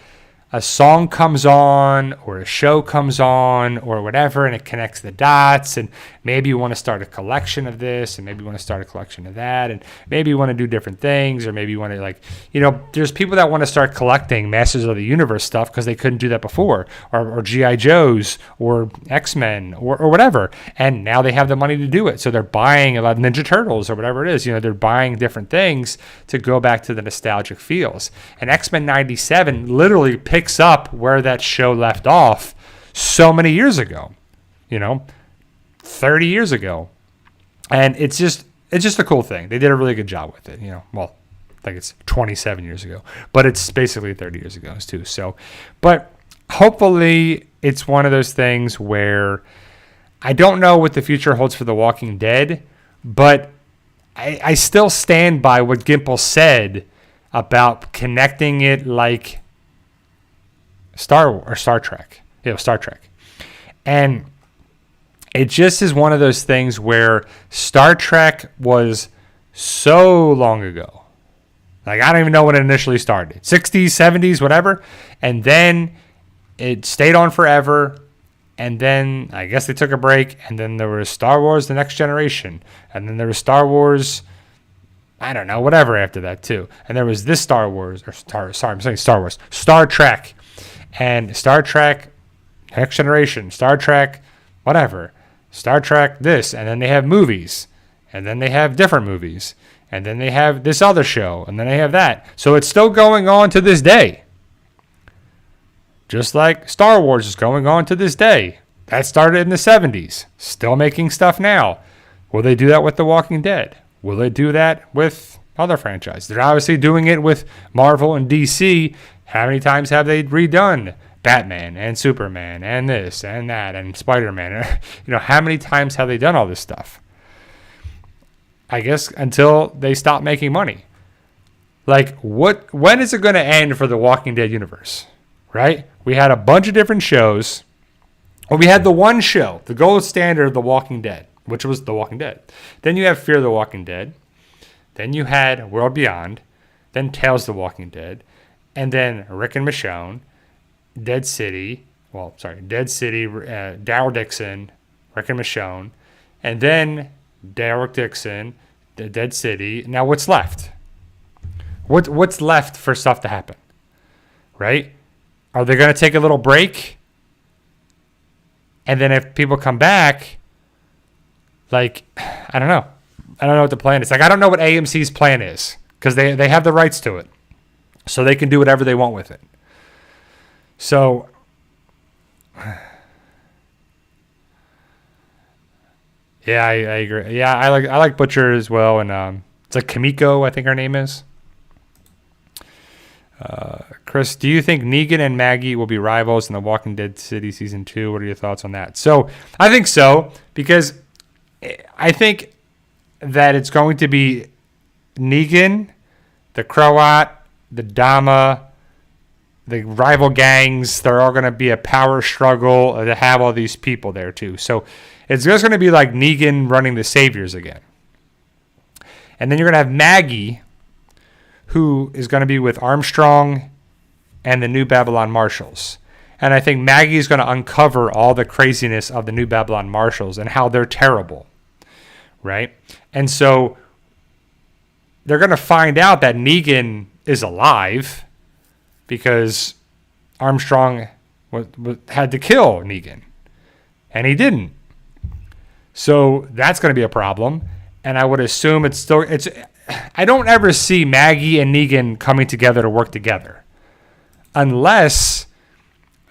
a song comes on or a show comes on or whatever, and it connects the dots, and maybe you want to start a collection of this, and maybe you want to start a collection of that, and maybe you want to do different things, or maybe you want to there's people that want to start collecting Masters of the Universe stuff because they couldn't do that before, or G.I. Joes or X-Men or whatever, and now they have the money to do it, so they're buying a lot of Ninja Turtles or whatever it is. They're buying different things to go back to the nostalgic feels, and X-Men 97 literally picks up where that show left off so many years ago, 30 years ago. And it's just a cool thing. They did a really good job with it, well, I think it's 27 years ago, but it's basically 30 years ago too. So, but hopefully it's one of those things where I don't know what the future holds for The Walking Dead, but I still stand by what Gimple said about connecting it like Star Trek. Star Trek. And it just is one of those things where Star Trek was so long ago. I don't even know when it initially started. 60s, 70s, whatever. And then it stayed on forever. And then I guess they took a break. And then there was Star Wars The Next Generation. And then there was Star Wars, I don't know, whatever after that too. And there was this Star Wars, I'm saying Star Wars, Star Trek. And Star Trek Next Generation, Star Trek whatever, Star Trek this, and then they have movies, and then they have different movies, and then they have this other show, and then they have that. So it's still going on to this day. Just like Star Wars is going on to this day. That started in the 70s. Still making stuff now. Will they do that with The Walking Dead? Will they do that with other franchises? They're obviously doing it with Marvel and DC. How many times have they redone Batman and Superman and this and that and Spider-Man? How many times have they done all this stuff? I guess until they stop making money. When is it going to end for the Walking Dead universe? Right? We had a bunch of different shows. Well, we had the one show, the gold standard of The Walking Dead, which was The Walking Dead. Then you have Fear the Walking Dead. Then you had World Beyond. Then Tales of the Walking Dead. And then Rick and Michonne, Dead City, Daryl Dixon, Rick and Michonne, and then Daryl Dixon, the Dead City. Now what's left? What's left for stuff to happen? Right? Are they going to take a little break? And then if people come back, I don't know. I don't know what the plan is. I don't know what AMC's plan is because they have the rights to it. So they can do whatever they want with it. So, yeah, I agree. Yeah, I like Butcher as well, and it's like Kamiko, I think her name is. Chris, do you think Negan and Maggie will be rivals in The Walking Dead City Season 2? What are your thoughts on that? So, I think so, because I think that it's going to be Negan, the Croat, the Dama, the rival gangs, they're all going to be a power struggle to have all these people there too. So it's just going to be like Negan running the Saviors again. And then you're going to have Maggie, who is going to be with Armstrong and the New Babylon Marshals. And I think Maggie is going to uncover all the craziness of the New Babylon Marshals and how they're terrible, right? And so they're going to find out that Negan is alive because Armstrong had to kill Negan, and he didn't. So that's going to be a problem. And I would assume it's I don't ever see Maggie and Negan coming together to work together unless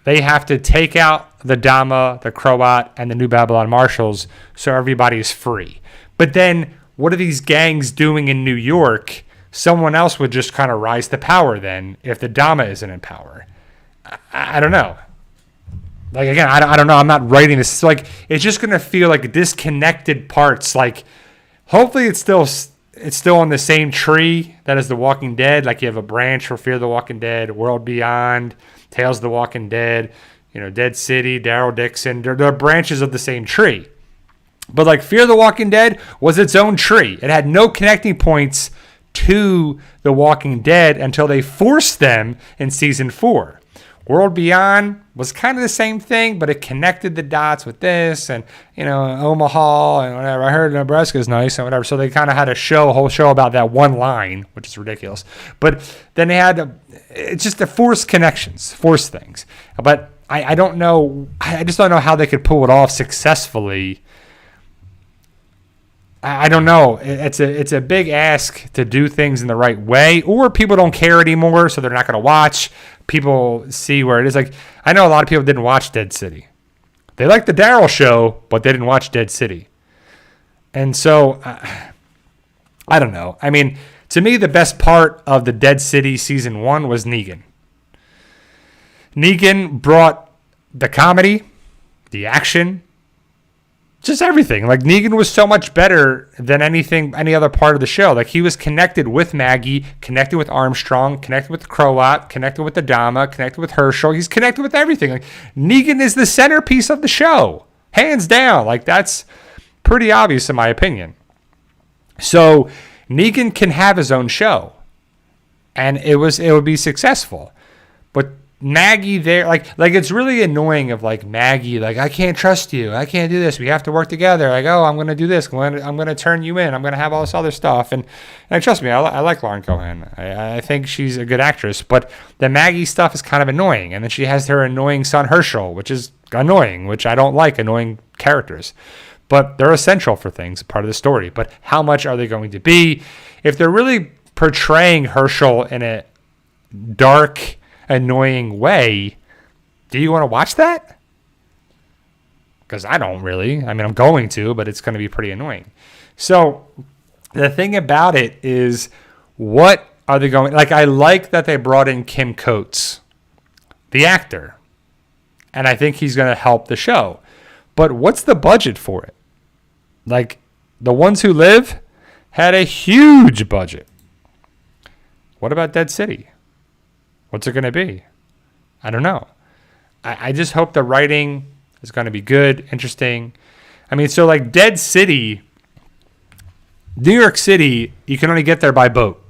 they have to take out the Dama, the Croat, and the New Babylon Marshals so everybody's free. But then what are these gangs doing in New York? Someone else would just kind of rise to power then if the Dama isn't in power. I don't know. Like, again, I don't know. I'm not writing this. So, like, it's just going to feel like disconnected parts. Like, hopefully it's still on the same tree that is The Walking Dead. Like, you have a branch for Fear the Walking Dead, World Beyond, Tales of the Walking Dead, Dead City, Daryl, Dixon. They're branches of the same tree. But, like, Fear the Walking Dead was its own tree. It had no connecting points to The Walking Dead until they forced them in season 4. World Beyond was kind of the same thing, but it connected the dots with this and, Omaha and whatever. I heard Nebraska's nice and whatever. So they kind of had a whole show about that one line, which is ridiculous. But then they had, it's just the forced connections, forced things. But I don't know. I just don't know how they could pull it off successfully. I don't know. It's a big ask to do things in the right way, or people don't care anymore, so they're not going to watch. People see where it is. Like, I know a lot of people didn't watch Dead City. They liked the Daryl show, but they didn't watch Dead City. And so, I don't know. I mean, to me, the best part of the Dead City season 1 was Negan. Negan brought the comedy, the action, just everything. Like, Negan was so much better than any other part of the show. Like, he was connected with Maggie, connected with Armstrong, connected with the Croat, connected with the Dama, connected with Herschel. He's connected with everything. Like, Negan is the centerpiece of the show, hands down. Like, that's pretty obvious in my opinion. So Negan can have his own show, and it would be successful. But Maggie there, like it's really annoying of like Maggie, like, I can't trust you. I can't do this. We have to work together. Like, oh, I'm going to do this. I'm going to turn you in. I'm going to have all this other stuff. And trust me, I like Lauren Cohan. I think she's a good actress, but the Maggie stuff is kind of annoying. And then she has her annoying son, Herschel, which is annoying, which I don't like annoying characters, but they're essential for things, part of the story. But how much are they going to be? If they're really portraying Herschel in a dark, annoying way, do you want to watch that? Because I don't really. I mean, I'm going to, but it's going to be pretty annoying. So the thing about it is, what are they going, like, I like that they brought in Kim Coates, the actor, and I think he's going to help the show. But what's the budget for it? Like, The Ones Who Live had a huge budget. What about Dead City? What's it going to be? I don't know. I just hope the writing is going to be good, interesting. I mean, so like Dead City, New York City, you can only get there by boat.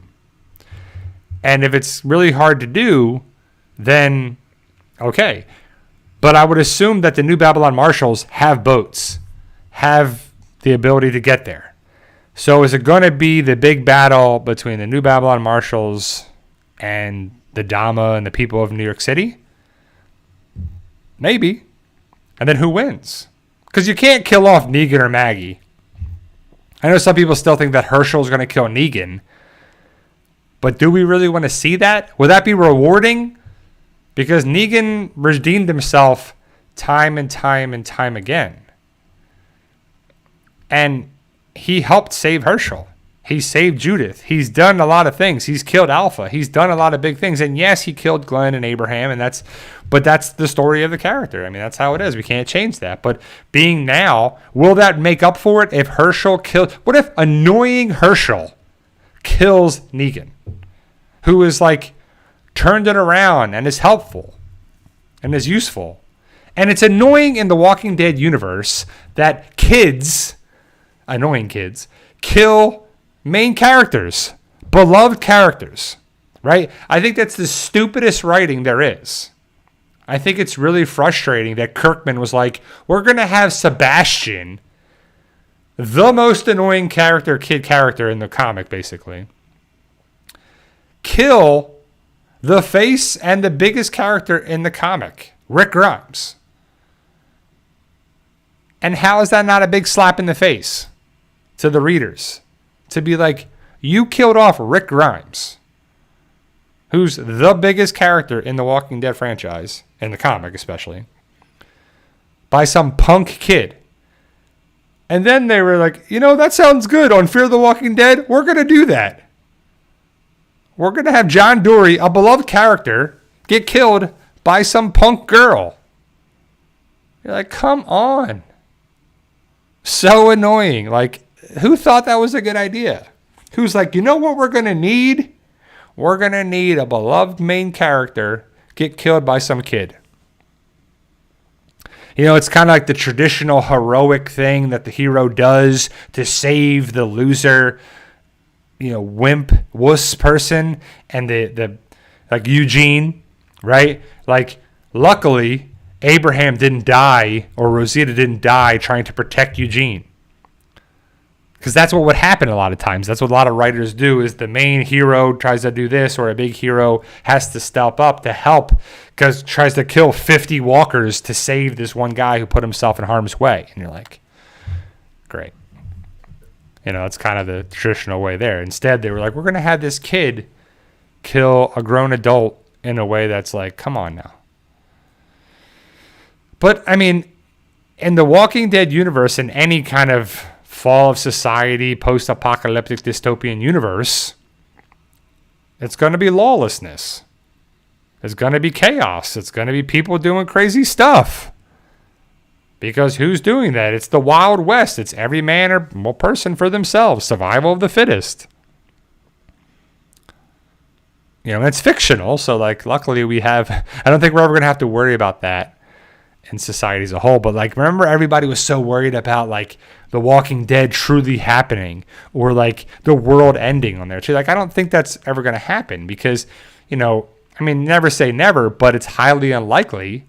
And if it's really hard to do, then okay. But I would assume that the New Babylon Marshals have boats, have the ability to get there. So is it going to be the big battle between the New Babylon Marshals and the Dama and the people of New York City? Maybe. And then who wins? Because you can't kill off Negan or Maggie. I know some people still think that Herschel's going to kill Negan. But do we really want to see that? Would that be rewarding? Because Negan redeemed himself time and time and time again. And he helped save Herschel. He saved Judith. He's done a lot of things. He's killed Alpha. He's done a lot of big things. And yes, he killed Glenn and Abraham, but that's the story of the character. I mean, that's how it is. We can't change that. But being now, will that make up for it if Herschel killed? What if annoying Herschel kills Negan, who is like turned it around and is helpful and is useful. And it's annoying in the Walking Dead universe that kids, annoying kids, kill main characters, beloved characters, right? I think that's the stupidest writing there is. I think it's really frustrating that Kirkman was like, we're going to have Sebastian, the most annoying character, kid character in the comic, basically, kill the face and the biggest character in the comic, Rick Grimes. And how is that not a big slap in the face to the readers? To be like, you killed off Rick Grimes, who's the biggest character in the Walking Dead franchise, in the comic especially, by some punk kid. And then they were like, that sounds good on Fear the Walking Dead. We're going to do that. We're going to have John Dory, a beloved character, get killed by some punk girl. You're like, come on. So annoying. Like, who thought that was a good idea? Who's like, what we're going to need? We're going to need a beloved main character get killed by some kid. It's kind of like the traditional heroic thing that the hero does to save the loser, wimp, wuss person, and the like Eugene, right? Like, luckily, Abraham didn't die, or Rosita didn't die trying to protect Eugene. Because that's what would happen a lot of times. That's what a lot of writers do, is the main hero tries to do this, or a big hero has to step up to help because tries to kill 50 walkers to save this one guy who put himself in harm's way. And you're like, great. It's kind of the traditional way there. Instead, they were like, we're going to have this kid kill a grown adult in a way that's like, come on now. But, in the Walking Dead universe, in any kind of fall of society, post-apocalyptic dystopian universe, it's going to be lawlessness. It's going to be chaos. It's going to be people doing crazy stuff. Because who's doing that? It's the Wild West. It's every man or person for themselves. Survival of the fittest. It's fictional. So, luckily we have... I don't think we're ever going to have to worry about that in society as a whole. But, remember everybody was so worried about, The Walking Dead truly happening, or the world ending on there too. I don't think that's ever going to happen because, never say never, but it's highly unlikely.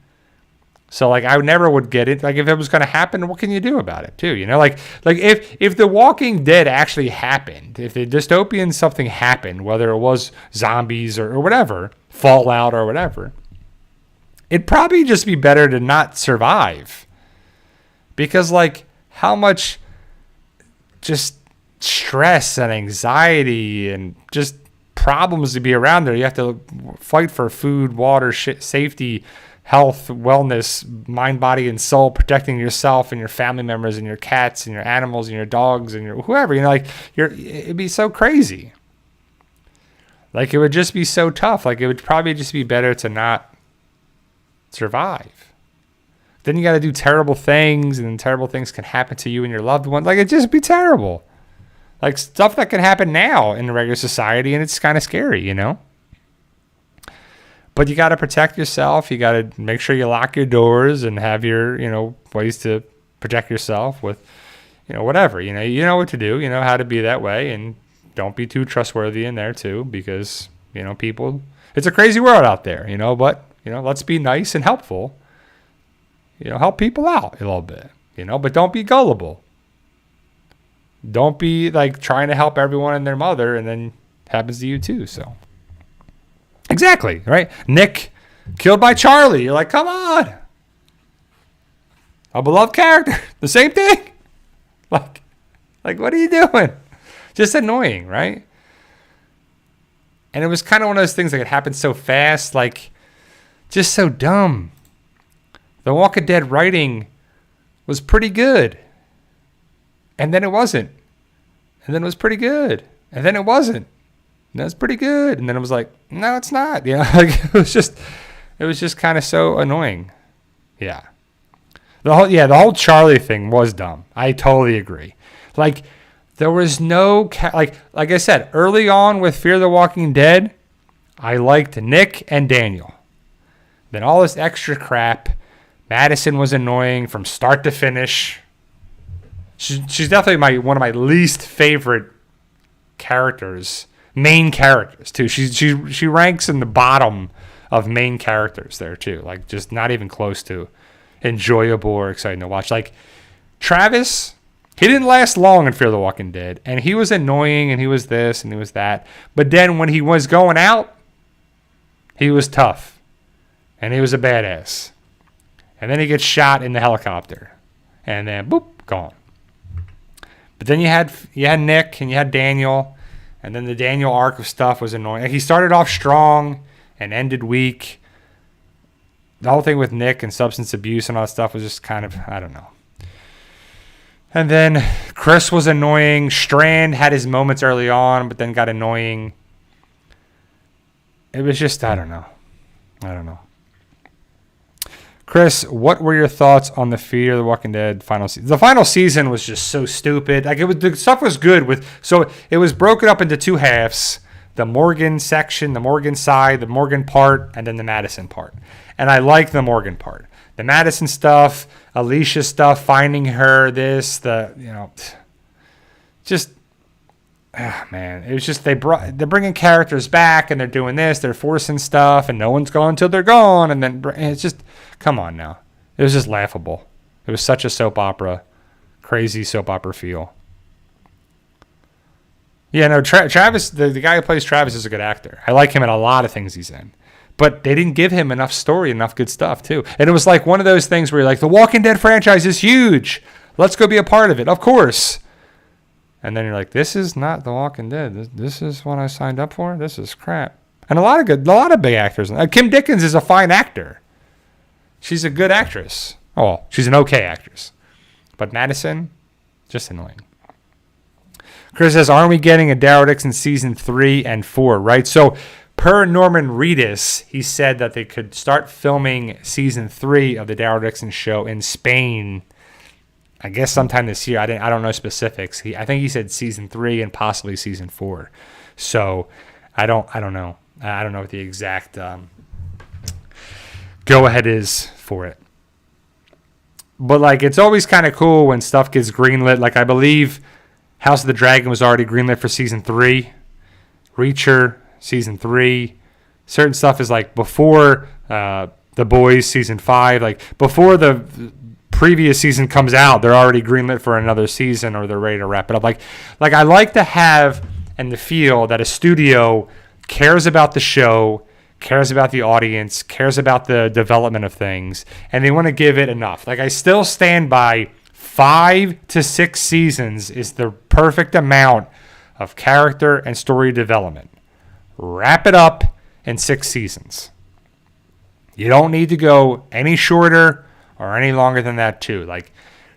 So I never would get it. If it was going to happen, what can you do about it too? If The Walking Dead actually happened, if the dystopian something happened, whether it was zombies or whatever, Fallout or whatever, it'd probably just be better to not survive. Because how much just stress and anxiety and just problems to be around there. You have to fight for food, water, safety, health, wellness, mind, body, and soul, protecting yourself and your family members and your cats and your animals and your dogs and your whoever. It'd be so crazy. It would just be so tough. It would probably just be better to not survive. Then you got to do terrible things, and then terrible things can happen to you and your loved one. It'd just be terrible. Stuff that can happen now in regular society, and it's kind of scary, But you got to protect yourself. You got to make sure you lock your doors and have your, ways to protect yourself with, whatever. You know what to do. You know how to be that way, and don't be too trustworthy in there too, because, people, it's a crazy world out there, but, let's be nice and helpful. Help people out a little bit, but don't be gullible. Don't be trying to help everyone and their mother, and then it happens to you too. So exactly, right? Nick killed by Charlie. You're like, come on, a beloved character, the same thing. What are you doing? Just annoying, right? And it was kind of one of those things that happened so fast, just so dumb. The Walking Dead writing was pretty good. And then it wasn't. And then it was pretty good. And then it wasn't. And then it was pretty good. And then it was like, no, it's not. It was just kind of so annoying. Yeah. The whole Charlie thing was dumb. I totally agree. There was no, like I said, early on with Fear the Walking Dead, I liked Nick and Daniel. Then all this extra crap. Madison was annoying from start to finish. She's definitely one of my least favorite characters, main characters too. She ranks in the bottom of main characters there too. Like just not even close to enjoyable or exciting to watch. Like Travis, he didn't last long in Fear the Walking Dead, and he was annoying, and he was this and he was that. But then when he was going out, he was tough, and he was a badass. And then he gets shot in the helicopter, and then boop, gone. But then you had Nick and you had Daniel, and then the Daniel arc of stuff was annoying. He started off strong and ended weak. The whole thing with Nick and substance abuse and all that stuff was just kind of, I don't know. And then Chris was annoying. Strand had his moments early on, but then got annoying. It was just, I don't know. Chris, what were your thoughts on the Fear the Walking Dead final season? The final season was just so stupid. Like the stuff was good so it was broken up into two halves: the Morgan section, the Morgan side, the Morgan part, and then the Madison part. And I like the Morgan part. The Madison stuff, Alicia stuff, finding her, man, it was just they're bringing characters back and they're doing this, they're forcing stuff, and no one's gone until they're gone, and then it's just, come on now. It was just laughable. It was such a soap opera, crazy soap opera feel. Yeah, no, Travis, the guy who plays Travis is a good actor. I like him in a lot of things he's in. But they didn't give him enough story, enough good stuff, too. And it was like one of those things where you're like, the Walking Dead franchise is huge. Let's go be a part of it. Of course. And then you're like, this is not The Walking Dead. This is what I signed up for? This is crap. And a lot of big actors. Kim Dickens is a fine actor. She's a good actress. Oh, she's an okay actress. But Madison, just annoying. Chris says, aren't we getting a Daryl Dixon season 3 and 4, right? So per Norman Reedus, he said that they could start filming season 3 of the Daryl Dixon show in Spain, I guess sometime this year. I don't know specifics. I think he said season 3 and possibly season 4. So I don't know. I don't know what the exact go ahead is for it. But like, it's always kind of cool when stuff gets greenlit. Like I believe House of the Dragon was already greenlit for season 3. Reacher season 3. Certain stuff is like before The Boys season 5. Like before the previous season comes out, they're already greenlit for another season, or they're ready to wrap it up. Like I like to have and to feel that a studio cares about the show, cares about the audience, cares about the development of things, and they want to give it enough. Like I still stand by 5 to 6 seasons is the perfect amount of character and story development. Wrap it up in 6 seasons. You don't need to go any shorter or any longer than that too. Like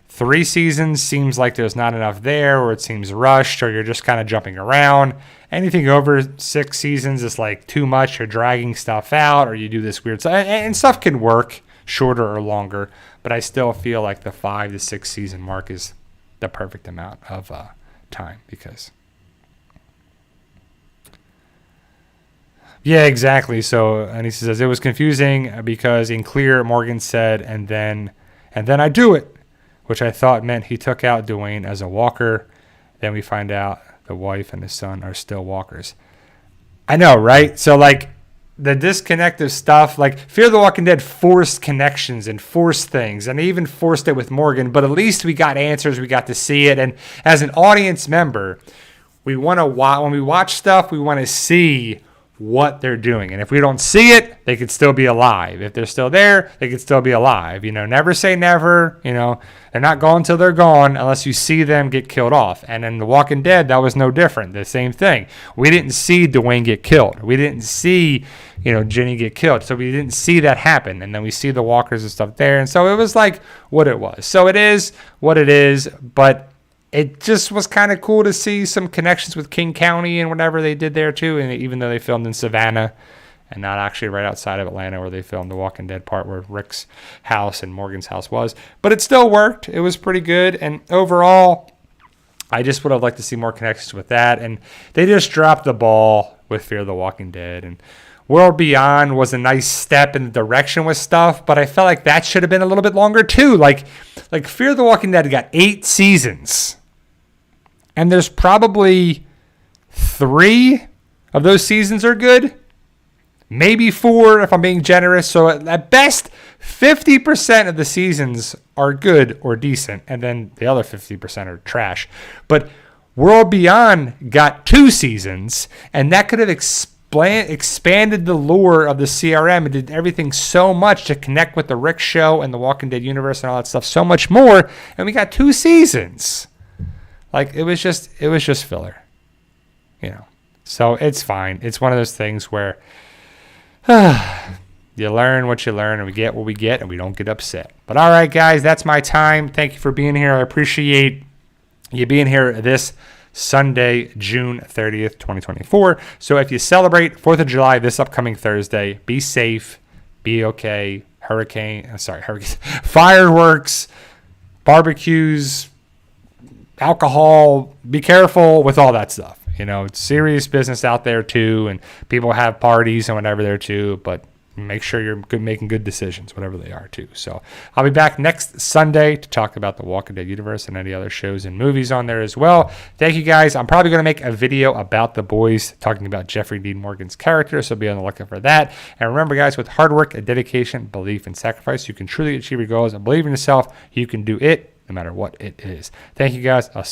3 seasons seems like there's not enough there, or it seems rushed, or you're just kind of jumping around. Anything over 6 seasons is like too much. You're dragging stuff out, or you do this weird stuff. And stuff can work shorter or longer, but I still feel like the 5 to 6 season mark is the perfect amount of time, because yeah, exactly. So, and he says it was confusing because in Clear, Morgan said, and then I do it, which I thought meant he took out Dwayne as a walker. Then we find out the wife and the son are still walkers. I know, right? So like the disconnect of stuff, like Fear the Walking Dead forced connections and forced things, and they even forced it with Morgan, but at least we got answers, we got to see it. And as an audience member, we want to when we watch stuff, we want to see what they're doing. And if we don't see it, they could still be alive. If they're still there, they could still be alive. Never say never. They're not gone till they're gone unless you see them get killed off. And in The Walking Dead, that was no different. The same thing. We didn't see Dwayne get killed. We didn't see, Jenny get killed. So we didn't see that happen. And then we see the walkers and stuff there. And so it was like what it was. So it is what it is, but it just was kind of cool to see some connections with King County and whatever they did there too. And even though they filmed in Savannah and not actually right outside of Atlanta where they filmed the Walking Dead part where Rick's house and Morgan's house was, but it still worked. It was pretty good. And overall, I just would have liked to see more connections with that. And they just dropped the ball with Fear the Walking Dead. And World Beyond was a nice step in the direction with stuff, but I felt like that should have been a little bit longer too. Like Fear the Walking Dead got 8 seasons. And there's probably 3 of those seasons are good. Maybe 4 if I'm being generous. So at best, 50% of the seasons are good or decent. And then the other 50% are trash. But World Beyond got 2 seasons. And that could have expanded the lore of the CRM and did everything so much to connect with the Rick show and the Walking Dead universe and all that stuff so much more. And we got 2 seasons. Like, it was just filler. You know. So it's fine. It's one of those things where you learn what you learn, and we get what we get, and we don't get upset. But all right, guys, that's my time. Thank you for being here. I appreciate you being here this Sunday, June 30th, 2024. So if you celebrate 4th of July this upcoming Thursday, be safe, be okay. Hurricanes, fireworks, barbecues, alcohol, be careful with all that stuff. You know, it's serious business out there too, and people have parties and whatever there too, but make sure you're making good decisions, whatever they are too. So I'll be back next Sunday to talk about the Walking Dead universe and any other shows and movies on there as well. Thank you, guys. I'm probably going to make a video about The Boys, talking about Jeffrey Dean Morgan's character, so be on the lookout for that. And remember, guys, with hard work, dedication, belief, and sacrifice, you can truly achieve your goals. And believe in yourself, you can do it no matter what it is. Thank you, guys. I'll see you.